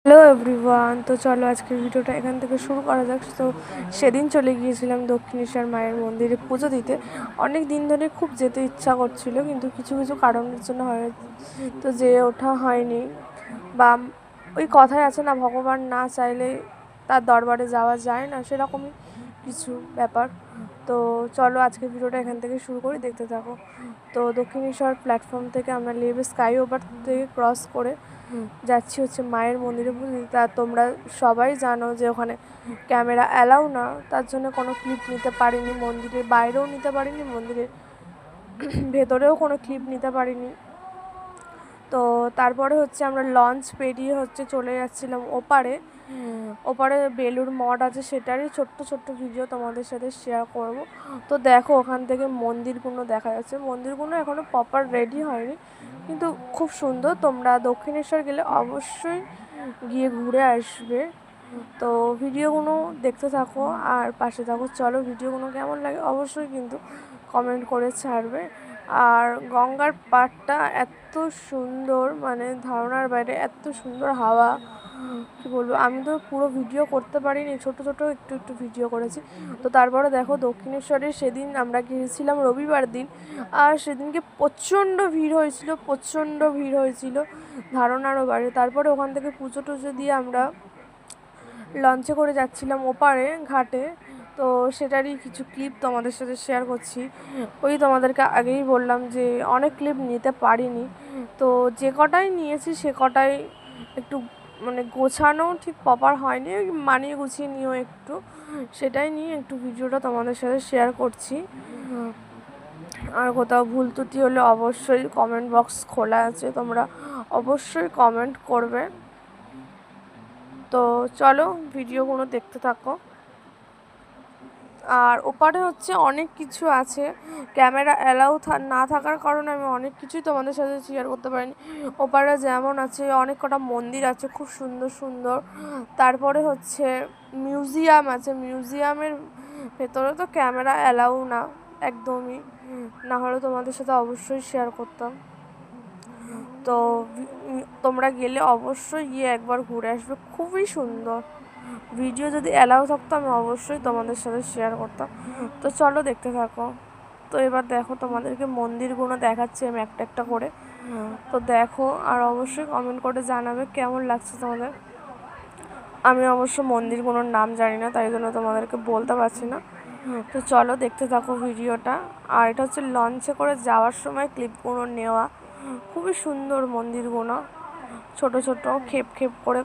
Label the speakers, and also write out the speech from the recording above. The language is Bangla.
Speaker 1: হ্যালো এভরিওয়ান, তো চলো আজকের ভিডিওটা এখান থেকে শুরু করা যাক। তো সেদিন চলে গিয়েছিলাম দক্ষিণেশ্বর মায়ের মন্দিরে পুজো দিতে। অনেক দিন ধরে খুব যেতে ইচ্ছা করছিল, কিন্তু কিছু কিছু কারণের জন্য তো যেয়ে ওঠা হয়নি। বা ওই কথাই আছে না, ভগবান না চাইলে তার দরবারে যাওয়া যায় না, সেরকমই কিছু ব্যাপার। তো চলো আজকের ভিডিওটা এখান থেকে শুরু করি, দেখতে থাকো। তো দক্ষিণেশ্বর প্ল্যাটফর্ম থেকে আমরা লেবে স্কাই ওভার থেকে ক্রস করে যাচ্ছি হচ্ছে মায়ের মন্দিরে পুজো দিতে। তা তোমরা সবাই জানো যে ওখানে ক্যামেরা অ্যালাউ না, তার জন্য কোনো ক্লিপ নিতে পারিনি। মন্দিরের বাইরেও নিতে পারিনি, মন্দিরের ভেতরেও কোনো ক্লিপ নিতে পারিনি। তো তারপরে হচ্ছে আমরা লঞ্চ পেরিয়ে হচ্ছে চলে যাচ্ছিলাম ওপারে। ওপারে বেলুড় মঠ আছে, সেটারই ছোট্ট ছোট্ট ভিডিও তোমাদের সাথে শেয়ার করব। তো দেখো ওখান থেকে মন্দিরগুলো দেখা যাচ্ছে। মন্দিরগুলো এখনও প্রপার রেডি হয়নি, কিন্তু খুব সুন্দর। তোমরা দক্ষিণেশ্বর গেলে অবশ্যই গিয়ে ঘুরে আসবে। তো ভিডিওগুলো দেখতে থাকো আর পাশে থাকো। চলো ভিডিওগুলো কেমন লাগে অবশ্যই কিন্তু কমেন্ট করে ছাড়বে। আর গঙ্গার পাড়টা এত সুন্দর, মানে ধারণার বাইরে, এত সুন্দর হাওয়া, কী বলবো। আমি তো পুরো ভিডিও করতে পারিনি, ছোট ছোট একটু একটু ভিডিও করেছি। তো তারপরে দেখো দক্ষিণেশ্বরে সেদিন আমরা গিয়েছিলাম রবিবার দিন, আর সেদিনকে প্রচণ্ড ভিড় হয়েছিল, প্রচণ্ড ভিড় হয়েছিল ধারণারও বাইরে। তারপরে ওখান থেকে পুজো টুজো দিয়ে আমরা লঞ্চে করে যাচ্ছিলাম ওপারে ঘাটে। তো সেটারই কিছু ক্লিপ তোমাদের সাথে শেয়ার করছি। ওই তোমাদেরকে আগেই বললাম যে অনেক ক্লিপ নিতে পারিনি, তো যে কটাই নিয়েছি সে কটাই একটু মানে গোছানো ঠিক প্রপার হয়নি, মানিয়ে গুছিয়ে নিও একটু, সেটাই নিয়ে একটু ভিডিওটা তোমাদের সাথে শেয়ার করছি। আর কোথাও ভুল ত্রুটি হলে অবশ্যই কমেন্ট বক্স খোলা আছে, তোমরা অবশ্যই কমেন্ট করবে। তো চলো ভিডিওগুলো দেখতে থাকো। আর ওপারে হচ্ছে অনেক কিছু আছে, ক্যামেরা অ্যালাউ না থাকার কারণে আমি অনেক কিছুই তোমাদের সাথে শেয়ার করতে পারিনি। ওপারে যেমন আছে অনেক কটা মন্দির আছে খুব সুন্দর সুন্দর। তারপরে হচ্ছে মিউজিয়াম আছে, মিউজিয়ামের ভেতরে তো ক্যামেরা অ্যালাউ না একদমই, না হলে তোমাদের সাথে অবশ্যই শেয়ার করতাম। তো তোমরা গেলে অবশ্যই গিয়ে একবার ঘুরে আসবে, খুবই সুন্দর। ভিডিও যদি অ্যালাউ থাকতো আমি অবশ্যই তোমাদের সাথে শেয়ার করতাম। তো চলো দেখতে থাকো। তো এবার দেখো তোমাদেরকে মন্দিরগুলো দেখাচ্ছি আমি একটা একটা করে। তো দেখো আর অবশ্যই কমেন্ট করে জানাবে কেমন লাগছে তোমাদের। আমি অবশ্য মন্দিরগুলোর নাম জানি না, তাই জন্য তোমাদেরকে বলতে পারছি না। তো চলো দেখতে থাকো ভিডিওটা। আর এটা হচ্ছে লঞ্চে করে যাওয়ার সময় ক্লিপগুলো নেওয়া, খুবই সুন্দর মন্দিরগুলো, ছোট ছোট খেপ খেপ করে